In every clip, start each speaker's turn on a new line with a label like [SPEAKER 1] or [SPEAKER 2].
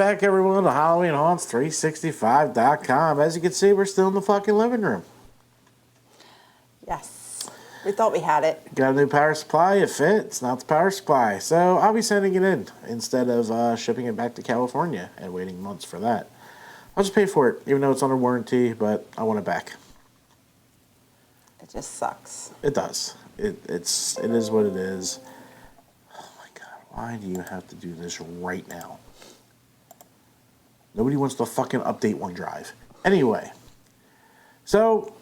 [SPEAKER 1] back, everyone, to HalloweenHaunts365.com. As you can see, we're still in the fucking living room.
[SPEAKER 2] Yes. We thought we had it.
[SPEAKER 1] Got a new power supply. It fits. Not the power supply. So I'll be sending it in instead of shipping it back to California and waiting months for that. I'll just pay for it, even though it's under warranty, but I want it back.
[SPEAKER 2] It just sucks.
[SPEAKER 1] It does. It is what it is. Oh my God, why do you have to do this right now? Nobody wants to fucking update OneDrive. Anyway, so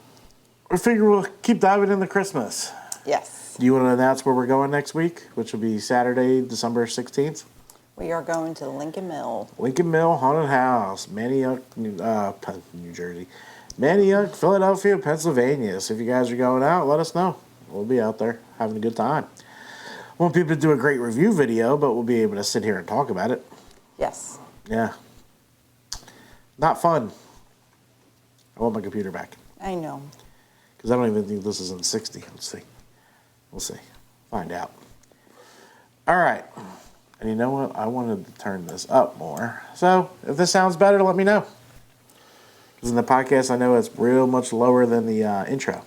[SPEAKER 1] I figure we'll keep diving into Christmas.
[SPEAKER 2] Yes.
[SPEAKER 1] Do you want to announce where we're going next week, which will be Saturday, December 16th?
[SPEAKER 2] We are going to Lincoln Mill.
[SPEAKER 1] Lincoln Mill Haunted House, Manioc, New Jersey. Manioc, Philadelphia, Pennsylvania. So if you guys are going out, let us know. We'll be out there having a good time. Won't be able to do a great review video, but we'll be able to sit here and talk about it.
[SPEAKER 2] Yes.
[SPEAKER 1] Yeah. Not fun. I want my computer back.
[SPEAKER 2] I know.
[SPEAKER 1] Because I don't even think this is in 60. Let's see. We'll see. Find out. All right. And you know what? I wanted to turn this up more. So if this sounds better, let me know. Because in the podcast, I know it's real much lower than the intro.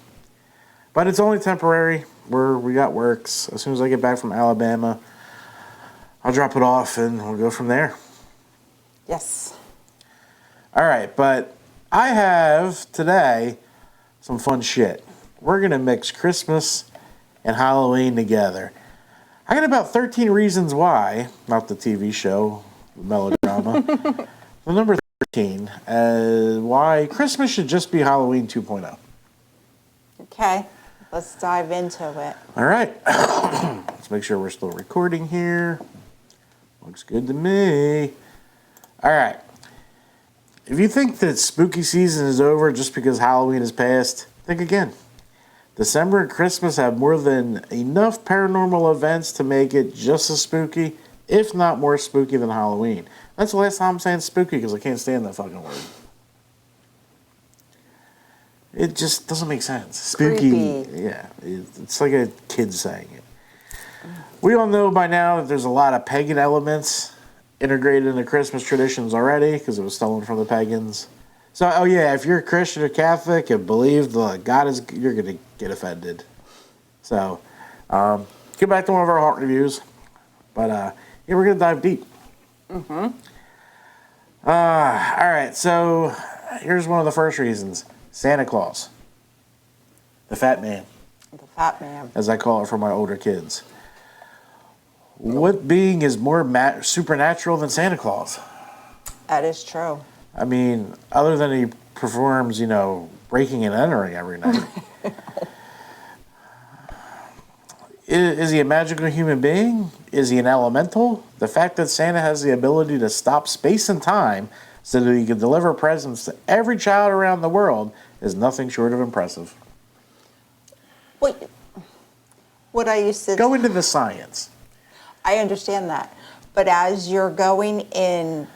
[SPEAKER 1] But it's only temporary. We got works. As soon as I get back from Alabama, I'll drop it off and we'll go from there.
[SPEAKER 2] Yes.
[SPEAKER 1] All right, but I have today some fun shit. We're going to mix Christmas and Halloween together. I got about 13 reasons why, not the TV show, the melodrama, the number 13, why Christmas should just be Halloween 2.0.
[SPEAKER 2] Okay. Let's dive into it.
[SPEAKER 1] All right. Let's make sure we're still recording here. Looks good to me. All right. If you think that spooky season is over just because Halloween is past, think again. December and Christmas have more than enough paranormal events to make it just as spooky, if not more spooky than Halloween. That's the last time I'm saying spooky because I can't stand that fucking word. It just doesn't make sense. Spooky.
[SPEAKER 2] Creepy.
[SPEAKER 1] Yeah. It's like a kid saying it. We all know by now that there's a lot of pagan elements integrated into Christmas traditions already because it was stolen from the pagans. So, oh yeah, if you're a Christian or Catholic and believe the God is, you're going to get offended. So, get back to one of our haunt reviews. But, yeah, we're going to dive deep. Mm-hmm. All right, so here's one of the first reasons. Santa Claus. The Fat Man.
[SPEAKER 2] The Fat Man.
[SPEAKER 1] As I call it for my older kids. What being is more supernatural than Santa Claus?
[SPEAKER 2] That is true.
[SPEAKER 1] I mean, other than he performs, breaking and entering every night. Is he a magical human being? Is he an elemental? The fact that Santa has the ability to stop space and time so that he can deliver presents to every child around the world is nothing short of impressive.
[SPEAKER 2] What I used to...
[SPEAKER 1] Go into the science.
[SPEAKER 2] I understand that. But as you're going in,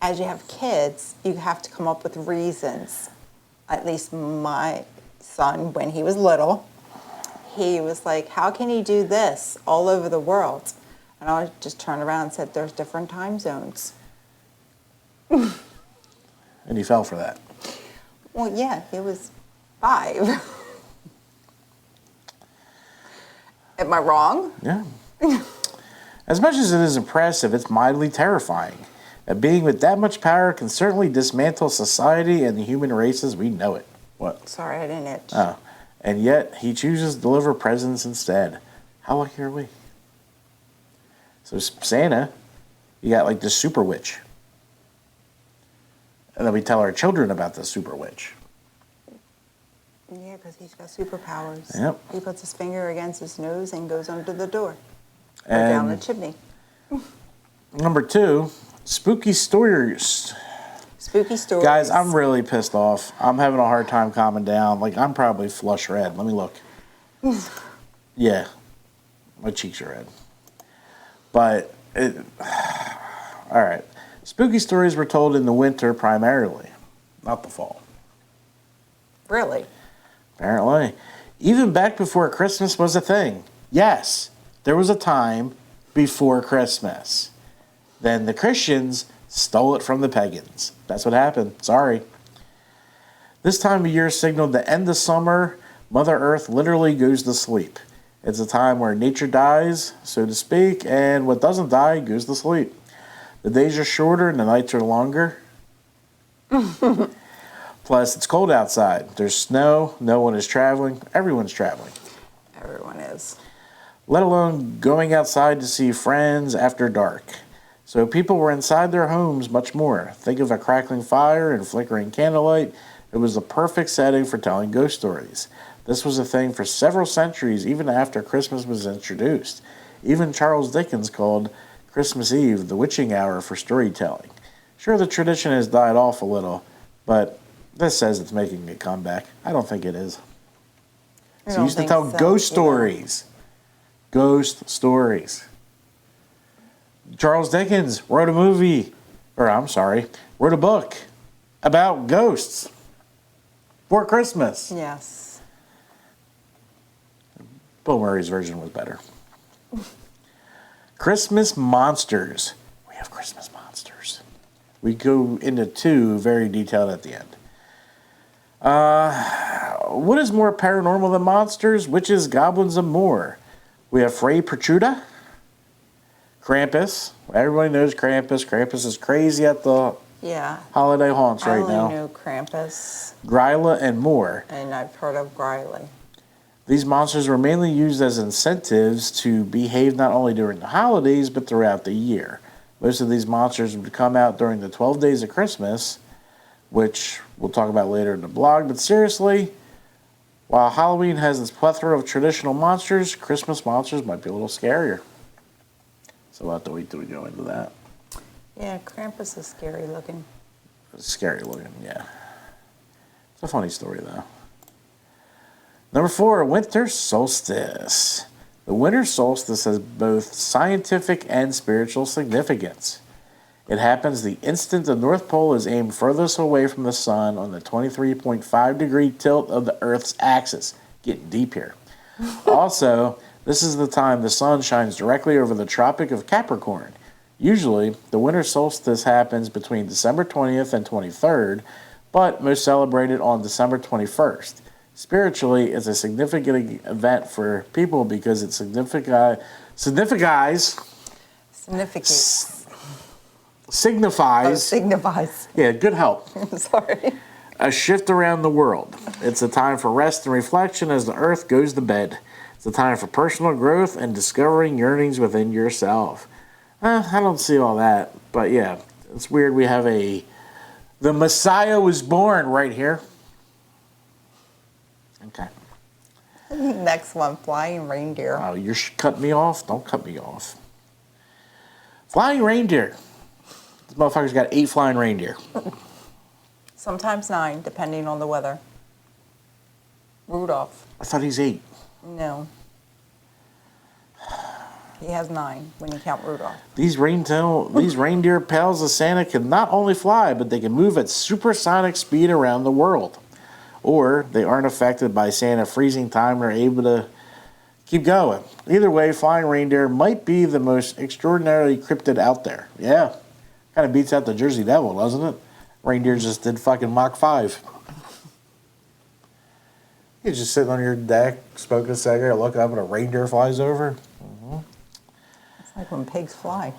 [SPEAKER 2] as you have kids, you have to come up with reasons. At least my son, when he was little, he was like, how can he do this all over the world? And I just turned around and said, there's different time zones.
[SPEAKER 1] And he fell for that.
[SPEAKER 2] Well, yeah, he was 5. Am I wrong?
[SPEAKER 1] Yeah. As much as it is impressive, it's mildly terrifying. A being with that much power can certainly dismantle society and the human race as we know it. What?
[SPEAKER 2] Sorry, I didn't itch.
[SPEAKER 1] Oh. And yet, he chooses to deliver presents instead. How lucky are we? So Santa, you got like the super witch. And then we tell our children about the super witch.
[SPEAKER 2] Yeah, because he's got superpowers.
[SPEAKER 1] Yep.
[SPEAKER 2] He puts his finger against his nose and goes under the door. Or
[SPEAKER 1] And
[SPEAKER 2] down the chimney.
[SPEAKER 1] Number 2, spooky stories.
[SPEAKER 2] Spooky stories.
[SPEAKER 1] Guys, I'm really pissed off. I'm having a hard time calming down. Like, I'm probably flush red. Let me look. Yeah. My cheeks are red. But, all right. Spooky stories were told in the winter primarily, not the fall.
[SPEAKER 2] Really?
[SPEAKER 1] Apparently. Even back before Christmas was a thing. Yes, there was a time before Christmas. Then the Christians Stole it from the pagans. That's what happened. Sorry. This time of year signaled the end of summer. Mother Earth literally goes to sleep. It's a time where nature dies, so to speak, and what doesn't die goes to sleep. The days are shorter and the nights are longer. Plus, it's cold outside. There's snow. No one is traveling. Everyone's traveling.
[SPEAKER 2] Everyone is.
[SPEAKER 1] Let alone going outside to see friends after dark. So people were inside their homes much more. Think of a crackling fire and flickering candlelight. It was the perfect setting for telling ghost stories. This was a thing for several centuries, even after Christmas was introduced. Even Charles Dickens called Christmas Eve the witching hour for storytelling. Sure, the tradition has died off a little, but this says it's making a comeback. I don't think it is.
[SPEAKER 2] I
[SPEAKER 1] So
[SPEAKER 2] don't
[SPEAKER 1] used to
[SPEAKER 2] think
[SPEAKER 1] tell
[SPEAKER 2] so
[SPEAKER 1] ghost
[SPEAKER 2] either.
[SPEAKER 1] stories. Ghost stories. Charles Dickens wrote a book about ghosts for Christmas.
[SPEAKER 2] Yes.
[SPEAKER 1] Bill Murray's version was better. Christmas monsters. We have Christmas monsters. We go into two very detailed at the end. What is more paranormal than monsters? Witches, goblins, and more. We have Fray Perchuda, Krampus. Everybody knows Krampus. Krampus is crazy at the
[SPEAKER 2] Yeah.
[SPEAKER 1] holiday haunts
[SPEAKER 2] I
[SPEAKER 1] right
[SPEAKER 2] only
[SPEAKER 1] now.
[SPEAKER 2] know Krampus,
[SPEAKER 1] Gryla and more.
[SPEAKER 2] and I've heard of Griley.
[SPEAKER 1] These monsters were mainly used as incentives to behave not only during the holidays, but throughout the year. Most of these monsters would come out during the 12 days of Christmas, which we'll talk about later in the blog. But seriously, while Halloween has its plethora of traditional monsters, Christmas monsters might be a little scarier. So we'll have to wait till we go into that.
[SPEAKER 2] Yeah, Krampus is scary looking.
[SPEAKER 1] It's scary looking, yeah. It's a funny story, though. Number 4, winter solstice. The winter solstice has both scientific and spiritual significance. It happens the instant the North Pole is aimed furthest away from the sun on the 23.5 degree tilt of the Earth's axis. Getting deep here. Also, this is the time the sun shines directly over the Tropic of Capricorn. Usually, the winter solstice happens between December 20th and 23rd, but most celebrated on December 21st. Spiritually, it's a significant event for people because it signifies,
[SPEAKER 2] Signifies.
[SPEAKER 1] yeah, good help,
[SPEAKER 2] Sorry.
[SPEAKER 1] a shift around the world. It's a time for rest and reflection as the earth goes to bed. It's a time for personal growth and discovering yearnings within yourself. I don't see all that, but yeah, it's weird we have the Messiah was born right here. Okay.
[SPEAKER 2] Next one, flying reindeer.
[SPEAKER 1] Oh, you're cutting me off? Don't cut me off. Flying reindeer. This motherfucker's got 8 flying reindeer.
[SPEAKER 2] Sometimes 9, depending on the weather. Rudolph.
[SPEAKER 1] I thought he's 8.
[SPEAKER 2] No. He has 9 when you count Rudolph.
[SPEAKER 1] These reindeer pals of Santa can not only fly, but they can move at supersonic speed around the world. Or they aren't affected by Santa freezing time and are able to keep going. Either way, flying reindeer might be the most extraordinarily cryptid out there. Yeah, kind of beats out the Jersey Devil, doesn't it? Reindeer just did fucking Mach 5. You're just sitting on your deck, smoking a cigarette, look up and a reindeer flies over.
[SPEAKER 2] It's like when pigs fly.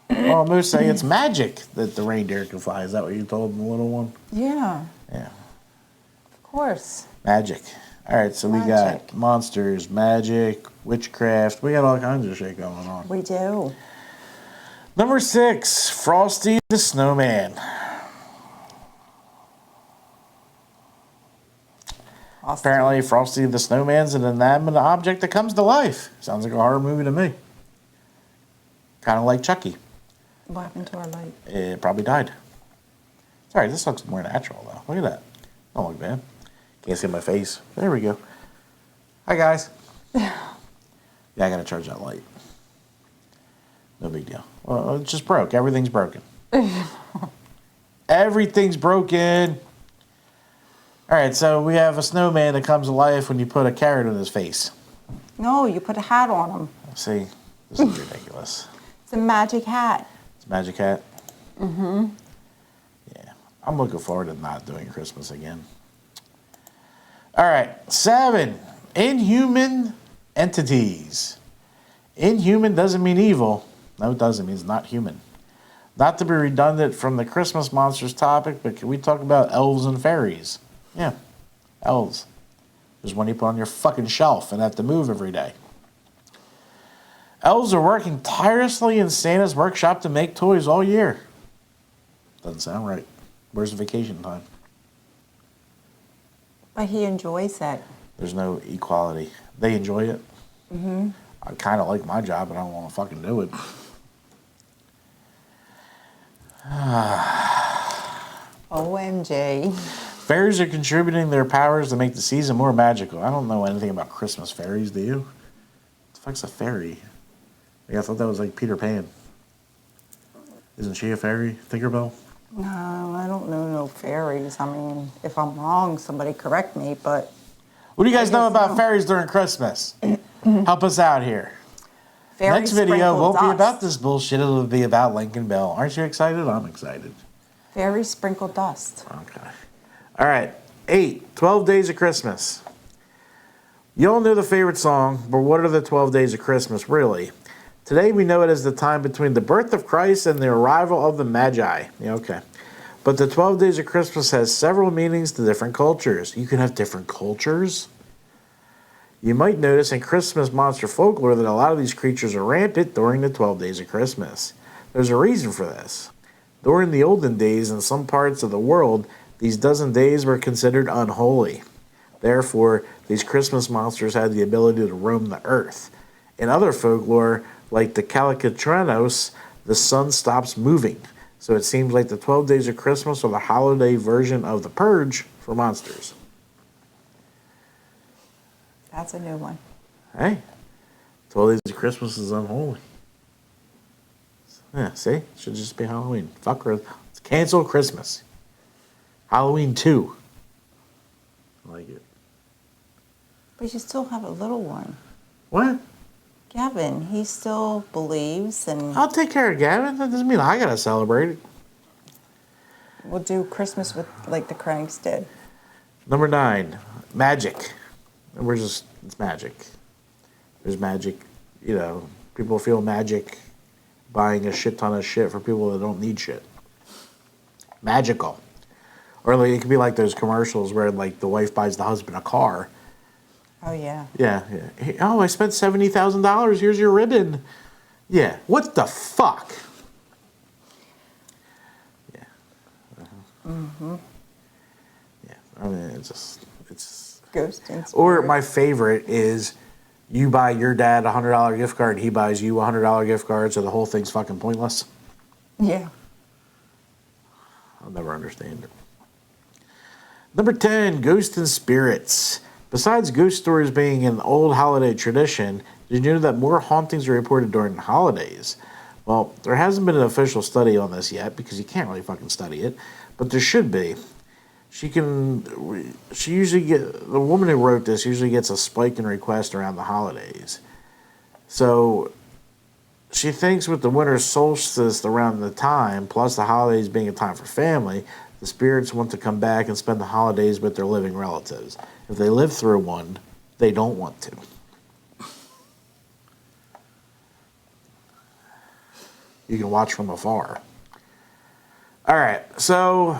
[SPEAKER 1] Well, most say it's magic that the reindeer can fly. Is that what you told the little one?
[SPEAKER 2] Yeah,
[SPEAKER 1] Yeah.
[SPEAKER 2] of course.
[SPEAKER 1] Magic. All right, so we
[SPEAKER 2] Magic.
[SPEAKER 1] got monsters, magic, witchcraft. We got all kinds of shit going on.
[SPEAKER 2] We do.
[SPEAKER 1] Number 6, Frosty the Snowman.
[SPEAKER 2] Austin.
[SPEAKER 1] Apparently, Frosty the Snowman's an inanimate object that comes to life. Sounds like a horror movie to me. Kind of like Chucky.
[SPEAKER 2] What happened to our light?
[SPEAKER 1] It probably died. Sorry, this looks more natural, though. Look at that. Don't look bad. Can't see my face. There we go. Hi, guys. Yeah, I got to charge that light. No big deal. Well, it just broke. Everything's broken. Everything's broken. All right, so we have a snowman that comes to life when you put a carrot on his face.
[SPEAKER 2] No, you put a hat on him.
[SPEAKER 1] See, this is ridiculous.
[SPEAKER 2] It's a magic hat.
[SPEAKER 1] Magic Hat. Mm-hmm. Yeah, I'm looking forward to not doing Christmas again. All right, 7. Inhuman entities. Inhuman doesn't mean evil. No, it doesn't. It means not human. Not to be redundant from the Christmas monsters topic, but can we talk about elves and fairies? Yeah, elves. There's one you put on your fucking shelf and have to move every day. Elves are working tirelessly in Santa's workshop to make toys all year. Doesn't sound right. Where's the vacation time?
[SPEAKER 2] But he enjoys it.
[SPEAKER 1] There's no equality. They enjoy it. Mm-hmm. I kind of like my job, but I don't want to fucking do it.
[SPEAKER 2] OMG.
[SPEAKER 1] Fairies are contributing their powers to make the season more magical. I don't know anything about Christmas fairies, do you? What the fuck's a fairy? Yeah, I thought that was like Peter Pan. Isn't she a fairy, Tinkerbell?
[SPEAKER 2] No, I don't know no fairies. I mean, if I'm wrong, somebody correct me, but...
[SPEAKER 1] What do you guys know about
[SPEAKER 2] no.
[SPEAKER 1] fairies during Christmas? Help us out here.
[SPEAKER 2] Fairy
[SPEAKER 1] Next video
[SPEAKER 2] sprinkle
[SPEAKER 1] won't be
[SPEAKER 2] dust.
[SPEAKER 1] about this bullshit. It'll be about Lincoln Bell. Aren't you excited? I'm excited.
[SPEAKER 2] Fairy sprinkle dust.
[SPEAKER 1] Okay. All right. 8. 12 Days of Christmas. You all know the favorite song, but what are the 12 days of Christmas really? Today we know it as the time between the birth of Christ and the arrival of the Magi. Yeah, okay. But the 12 days of Christmas has several meanings to different cultures. You can have different cultures. You might notice in Christmas monster folklore that a lot of these creatures are rampant during the 12 days of Christmas. There's a reason for this. During the olden days in some parts of the world, these dozen days were considered unholy. Therefore, these Christmas monsters had the ability to roam the earth. In other folklore, like the Calicatranos, the sun stops moving. So it seems like the 12 days of Christmas are the holiday version of the Purge for monsters.
[SPEAKER 2] That's a new one.
[SPEAKER 1] Hey, 12 days of Christmas is unholy. Yeah, see? It should just be Halloween. Fuck Christmas. Let's cancel Christmas. Halloween 2. I like it.
[SPEAKER 2] But you still have a little one.
[SPEAKER 1] What?
[SPEAKER 2] Gavin, he still believes and
[SPEAKER 1] I'll take care of Gavin. That doesn't mean I gotta celebrate it.
[SPEAKER 2] we'll do Christmas with like the Cranks did.
[SPEAKER 1] Number 9, magic. It's magic. There's magic, people feel magic buying a shit ton of shit for people that don't need shit. Magical. Or like, it could be like those commercials where like the wife buys the husband a car.
[SPEAKER 2] Oh yeah.
[SPEAKER 1] Yeah. Hey, oh, I spent $70,000. Here's your ribbon. Yeah. What the fuck? Yeah. Mm-hmm. Yeah. I mean, it's
[SPEAKER 2] Ghost and
[SPEAKER 1] Or
[SPEAKER 2] spirit.
[SPEAKER 1] my favorite is you buy your dad a $100 gift card, he buys you a $100 gift card, so the whole thing's fucking pointless.
[SPEAKER 2] Yeah.
[SPEAKER 1] I'll never understand it. Number 10, ghosts and spirits. Besides ghost stories being an old holiday tradition, did you know that more hauntings are reported during the holidays? Well, there hasn't been an official study on this yet because you can't really fucking study it, but there should be. The woman who wrote this usually gets a spike in requests around the holidays. So she thinks with the winter solstice around the time, plus the holidays being a time for family, the spirits want to come back and spend the holidays with their living relatives. If they live through one, they don't want to. You can watch from afar. All right, so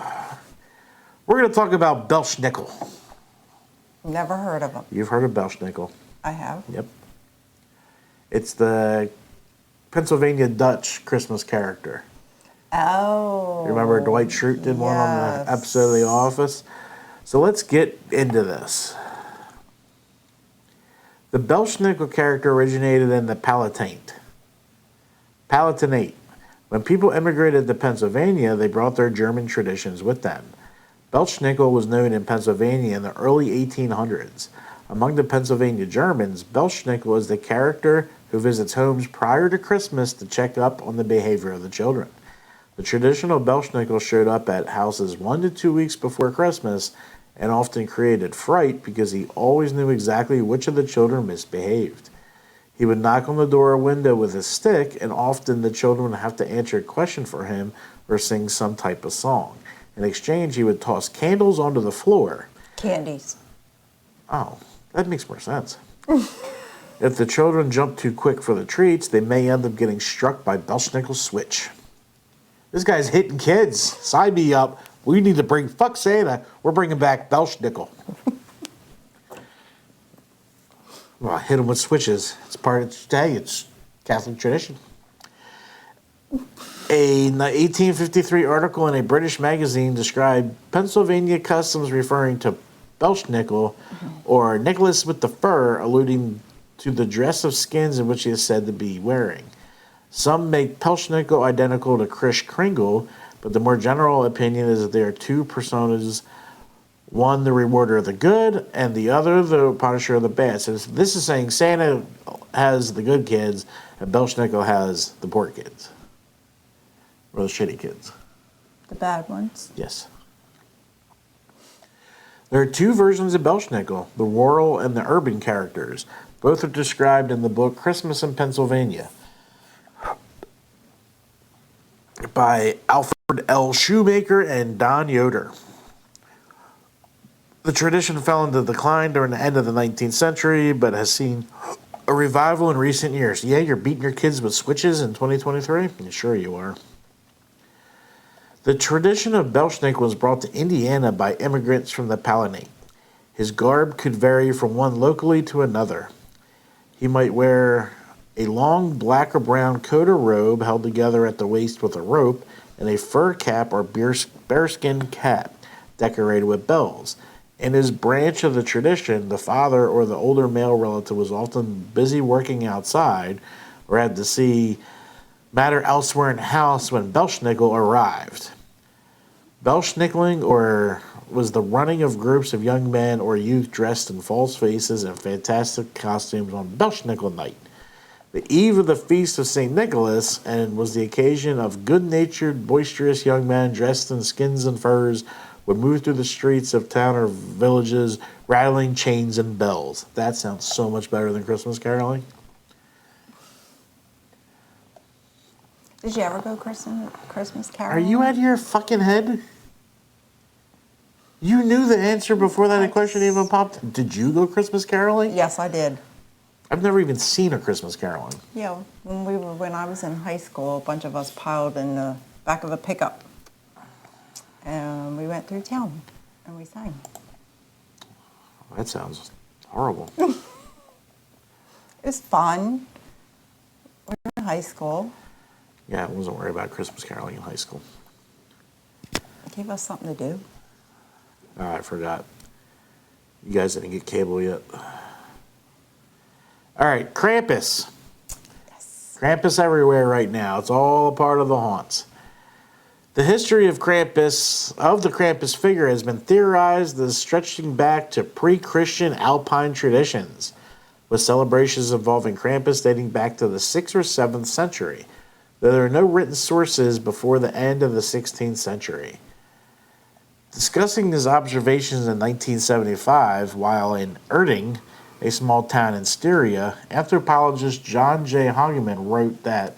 [SPEAKER 1] we're going to talk about Belschnickel.
[SPEAKER 2] Never heard of him.
[SPEAKER 1] You've heard of Belschnickel.
[SPEAKER 2] I have.
[SPEAKER 1] Yep. It's the Pennsylvania Dutch Christmas character.
[SPEAKER 2] Oh.
[SPEAKER 1] Remember Dwight Schrute did one on the episode of The Office? So let's get into this. The Belschnickel character originated in the Palatinate. When people immigrated to Pennsylvania, they brought their German traditions with them. Belschnickel was known in Pennsylvania in the early 1800s. Among the Pennsylvania Germans, Belschnickel is the character who visits homes prior to Christmas to check up on the behavior of the children. The traditional Belschnickel showed up at houses 1 to 2 weeks before Christmas and often created fright because he always knew exactly which of the children misbehaved. He would knock on the door or window with his stick, and often the children would have to answer a question for him or sing some type of song. In exchange, he would toss candles onto the floor.
[SPEAKER 2] Candies.
[SPEAKER 1] Oh, that makes more sense. If the children jump too quick for the treats, they may end up getting struck by Belsnickel's switch. This guy's hitting kids. Sign me up. We need to bring, fuck Santa, we're bringing back Belsnickel. Well, hit him with switches. It's part of today. It's Catholic tradition. A 1853 article in a British magazine described Pennsylvania customs referring to Belsnickel or Nicholas with the fur, alluding to the dress of skins in which he is said to be wearing. Some make Belsnickel identical to Kris Kringle, but the more general opinion is that they are two personas, one the rewarder of the good and the other the punisher of the bad. So this is saying Santa has the good kids and Belsnickel has the poor kids. Or the shitty kids.
[SPEAKER 2] The bad ones.
[SPEAKER 1] Yes. There are two versions of Belsnickel, the rural and the urban characters. Both are described in the book Christmas in Pennsylvania by Alfred L. Shoemaker and Don Yoder. The tradition fell into decline during the end of the 19th century, but has seen a revival in recent years. Yeah, you're beating your kids with switches in 2023? Sure you are. The tradition of Belsnickel was brought to Indiana by immigrants from the Palatinate. His garb could vary from one locally to another. He might wear a long black or brown coat or robe held together at the waist with a rope, and a fur cap or bearskin cap decorated with bells. In his branch of the tradition, the father or the older male relative was often busy working outside or had to see matter elsewhere in the house when Belsnickel arrived. Belsnickeling was the running of groups of young men or youth dressed in false faces and fantastic costumes on Belsnickel night, the eve of the feast of St. Nicholas, and was the occasion of good-natured, boisterous young men dressed in skins and furs would move through the streets of town or villages, rattling chains and bells. That sounds so much better than Christmas caroling.
[SPEAKER 2] Did you ever go Christmas caroling?
[SPEAKER 1] Are you out of your fucking head? You knew the answer before that question even popped. Did you go Christmas caroling?
[SPEAKER 2] Yes, I did.
[SPEAKER 1] I've never even seen a Christmas caroling.
[SPEAKER 2] Yeah, when I was in high school, a bunch of us piled in the back of a pickup, and we went through town and we sang.
[SPEAKER 1] That sounds horrible.
[SPEAKER 2] It was fun. We were in high school.
[SPEAKER 1] Yeah, I wasn't worried about Christmas caroling in high school.
[SPEAKER 2] It gave us something to do.
[SPEAKER 1] Oh, I forgot. You guys didn't get cable yet. All right, Krampus.
[SPEAKER 2] Yes.
[SPEAKER 1] Krampus everywhere right now. It's all a part of the haunts. The history of the Krampus figure has been theorized as stretching back to pre-Christian Alpine traditions, with celebrations involving Krampus dating back to the 6th or 7th century, though there are no written sources before the end of the 16th century. Discussing his observations in 1975 while in Erding, a small town in Styria, anthropologist John J. Hageman wrote that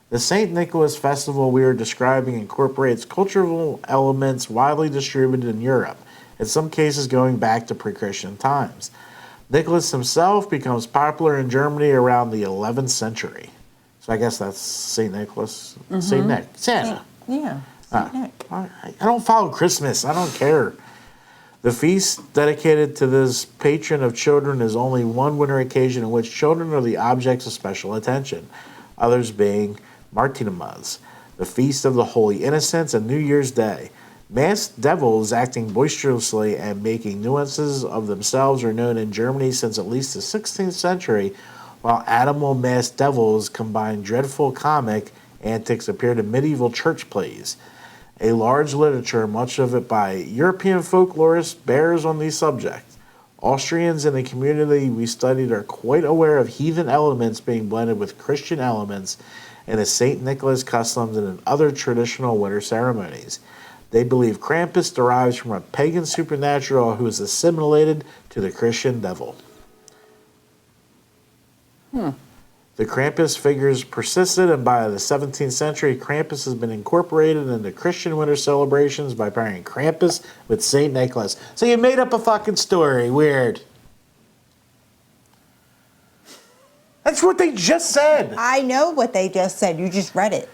[SPEAKER 1] the St. Nicholas festival we are describing incorporates cultural elements widely distributed in Europe, in some cases going back to pre-Christian times. Nicholas himself becomes popular in Germany around the 11th century. So I guess that's St. Nicholas. Mm-hmm. St. Nick. Santa.
[SPEAKER 2] Yeah, St. Nick.
[SPEAKER 1] I don't follow Christmas. I don't care. The feast dedicated to this patron of children is only one winter occasion in which children are the objects of special attention, others being Martinimas, the Feast of the Holy Innocents, and New Year's Day. Masked devils acting boisterously and making nuances of themselves are known in Germany since at least the 16th century, while animal masked devils combine dreadful comic antics appeared in medieval church plays. A large literature, much of it by European folklorists, bears on these subjects. Austrians in the community we studied are quite aware of heathen elements being blended with Christian elements in the St. Nicholas customs and in other traditional winter ceremonies. They believe Krampus derives from a pagan supernatural who is assimilated to the Christian devil. The Krampus figures persisted, and by the 17th century, Krampus has been incorporated into Christian winter celebrations by pairing Krampus with St. Nicholas. So you made up a fucking story. Weird. That's what they just said.
[SPEAKER 2] I know what they just said. You just read it.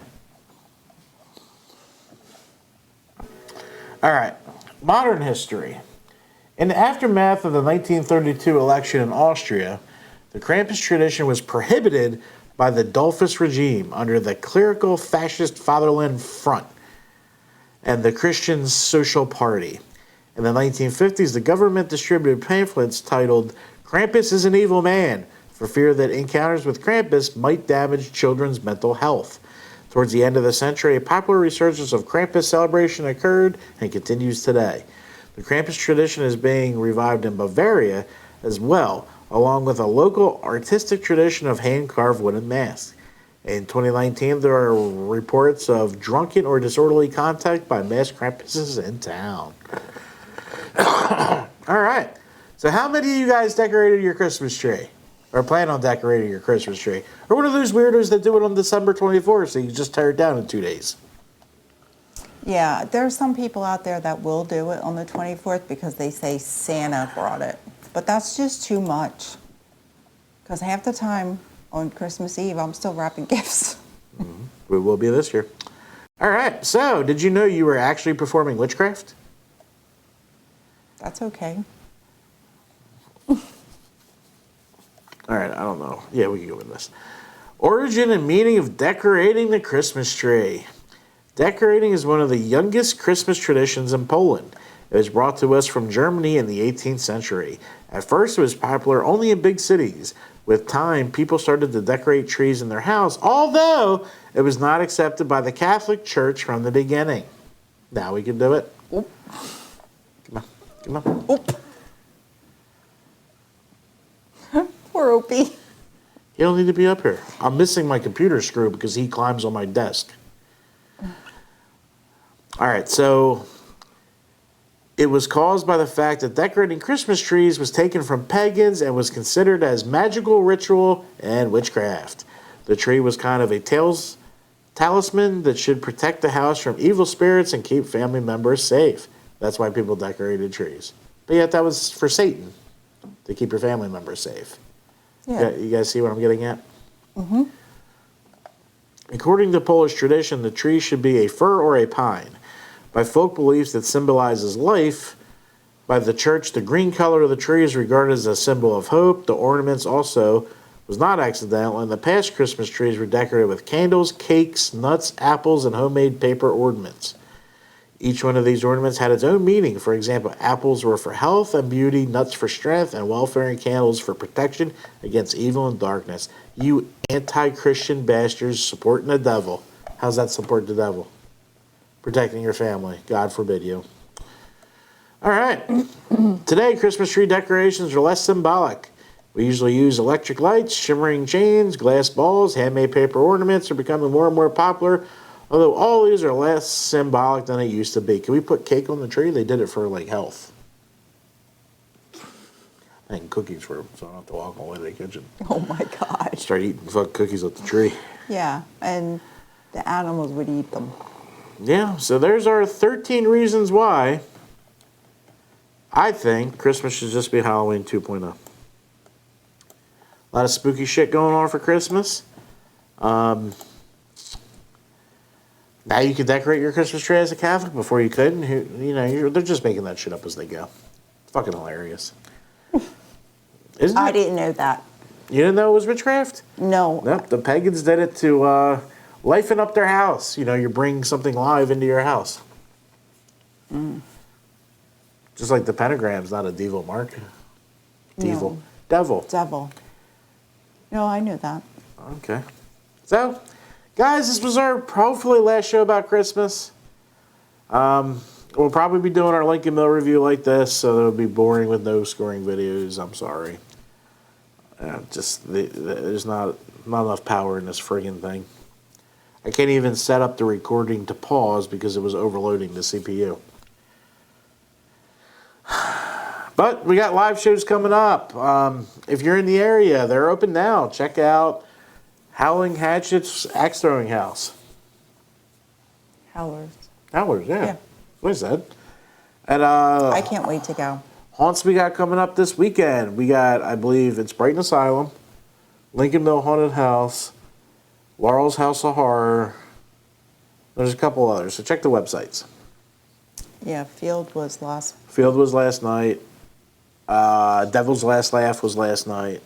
[SPEAKER 1] All right. Modern history. In the aftermath of the 1932 election in Austria, the Krampus tradition was prohibited by the Dollfuss regime under the clerical fascist Fatherland Front and the Christian Social Party. In the 1950s, the government distributed pamphlets titled "Krampus is an Evil Man," for fear that encounters with Krampus might damage children's mental health. Towards the end of the century, a popular resurgence of Krampus celebration occurred and continues today. The Krampus tradition is being revived in Bavaria as well, along with a local artistic tradition of hand-carved wooden masks. In 2019, there are reports of drunken or disorderly contact by masked Krampuses in town. All right. So how many of you guys decorated your Christmas tree? Or plan on decorating your Christmas tree? Or one of those weirdos that do it on December 24th, so you just tear it down in 2 days?
[SPEAKER 2] Yeah, there's some people out there that will do it on the 24th because they say Santa brought it. But that's just too much. Because half the time on Christmas Eve, I'm still wrapping gifts.
[SPEAKER 1] Mm-hmm. We will be this year. All right, so did you know you were actually performing witchcraft?
[SPEAKER 2] That's okay.
[SPEAKER 1] All right, I don't know. Yeah, we can go with this. Origin and meaning of decorating the Christmas tree. Decorating is one of the youngest Christmas traditions in Poland. It was brought to us from Germany in the 18th century. At first, it was popular only in big cities. With time, people started to decorate trees in their house, although it was not accepted by the Catholic Church from the beginning. Now we can do it.
[SPEAKER 2] Oop.
[SPEAKER 1] Come on.
[SPEAKER 2] Oop. Poor Opie.
[SPEAKER 1] He don't need to be up here. I'm missing my computer screw because he climbs on my desk. All right, so it was caused by the fact that decorating Christmas trees was taken from pagans and was considered as magical ritual and witchcraft. The tree was kind of a talisman that should protect the house from evil spirits and keep family members safe. That's why people decorated trees. But yet that was for Satan, to keep your family members safe.
[SPEAKER 2] Yeah.
[SPEAKER 1] You guys see what I'm getting at? Mm-hmm. According to Polish tradition, the tree should be a fir or a pine. By folk beliefs, that symbolizes life. By the church, the green color of the tree is regarded as a symbol of hope. The ornaments also was not accidental. In the past, Christmas trees were decorated with candles, cakes, nuts, apples, and homemade paper ornaments. Each one of these ornaments had its own meaning. For example, apples were for health and beauty, nuts for strength, and welfare, and candles for protection against evil and darkness. You anti-Christian bastards supporting the devil. How's that support the devil? Protecting your family. God forbid you. All right. Today, Christmas tree decorations are less symbolic. We usually use electric lights, shimmering chains, glass balls, handmade paper ornaments are becoming more and more popular, although all these are less symbolic than they used to be. Can we put cake on the tree? They did it for, like, health. And cookies for, so I don't have to walk all the way to the kitchen.
[SPEAKER 2] Oh my God.
[SPEAKER 1] Start eating fuck cookies off the tree.
[SPEAKER 2] Yeah, and the animals would eat them.
[SPEAKER 1] Yeah, so there's our 13 reasons why I think Christmas should just be Halloween 2.0. A lot of spooky shit going on for Christmas. Now you can decorate your Christmas tree as a Catholic. Before you couldn't. They're just making that shit up as they go. It's fucking hilarious. Isn't it?
[SPEAKER 2] I didn't know that.
[SPEAKER 1] You didn't know it was witchcraft?
[SPEAKER 2] No.
[SPEAKER 1] Nope, the pagans did it to lifen up their house. You bring something live into your house. Just like the pentagram's not a devil mark. Devil.
[SPEAKER 2] No.
[SPEAKER 1] Devil.
[SPEAKER 2] Devil. No, I knew that.
[SPEAKER 1] Okay. So, guys, this was our hopefully last show about Christmas. We'll probably be doing our Lincoln Mill review like this, so it'll be boring with no scoring videos. I'm sorry. There's not enough power in this friggin' thing. I can't even set up the recording to pause because it was overloading the CPU. But we got live shows coming up. If you're in the area, they're open now. Check out Howling Hatchet's axe throwing house.
[SPEAKER 2] Howlers.
[SPEAKER 1] Howlers, yeah.
[SPEAKER 2] Yeah.
[SPEAKER 1] What is that? And
[SPEAKER 2] I can't wait to go.
[SPEAKER 1] haunts we got coming up this weekend. We got, I believe, it's Brighton Asylum, Lincoln Mill Haunted House, Laurel's House of Horror. There's a couple others, so check the websites.
[SPEAKER 2] Yeah, Field was last.
[SPEAKER 1] Field was last night. Devil's Last Laugh was last night.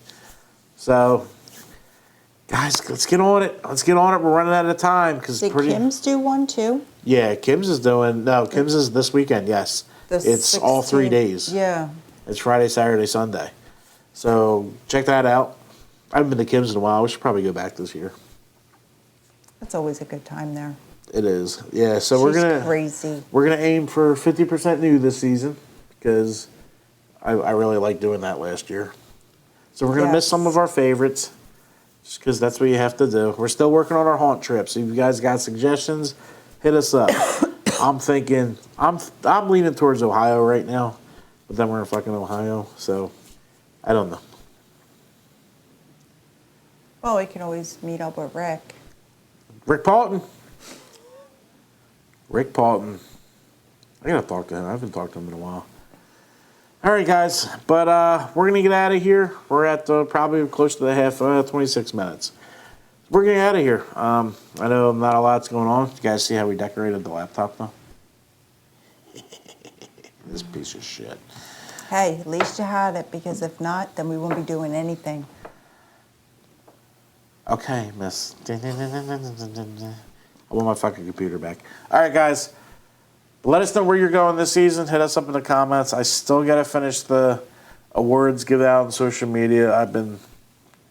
[SPEAKER 1] So, guys, let's get on it. Let's get on it. We're running out of time because
[SPEAKER 2] Did Kim's do one too?
[SPEAKER 1] Yeah, Kim's is doing. No, Kim's is this weekend. Yes,
[SPEAKER 2] The
[SPEAKER 1] it's all 3
[SPEAKER 2] 16th.
[SPEAKER 1] days.
[SPEAKER 2] Yeah.
[SPEAKER 1] It's Friday, Saturday, Sunday. So check that out. I haven't been to Kim's in a while. We should probably go back this year.
[SPEAKER 2] That's always a good time there.
[SPEAKER 1] It is. Yeah. So we're
[SPEAKER 2] She's
[SPEAKER 1] gonna
[SPEAKER 2] crazy.
[SPEAKER 1] we're gonna aim for 50% new this season because I really liked doing that last year. So we're gonna miss
[SPEAKER 2] Yes.
[SPEAKER 1] some of our favorites, just because that's what you have to do. We're still working on our haunt trip. So if you guys got suggestions, hit us up. I'm thinking I'm leaning towards Ohio right now, but then we're in fucking Ohio, so I don't know.
[SPEAKER 2] Well, we can always meet up with Rick.
[SPEAKER 1] Rick Paulton. Rick Paulton. I gotta talk to him. I haven't talked to him in a while. All right, guys, but we're gonna get out of here. We're at probably close to the half, 26 minutes. We're getting out of here. I know not a lot's going on. You guys see how we decorated the laptop now? This piece of shit.
[SPEAKER 2] Hey, at least you had it, because if not, then we won't be doing anything.
[SPEAKER 1] Okay, miss. I want my fucking computer back. All right, guys. Let us know where you're going this season. Hit us up in the comments. I still got to finish the awards give out on social media. I've been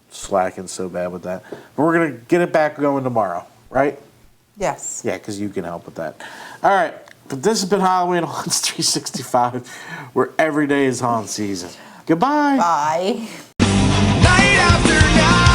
[SPEAKER 1] slacking so bad with that. But we're going to get it back going tomorrow, right?
[SPEAKER 2] Yes.
[SPEAKER 1] Yeah, because you can help with that. All right. But this has been Halloween Haunts 365, where every day is haunt season. Goodbye.
[SPEAKER 2] Bye.
[SPEAKER 3] Night after night.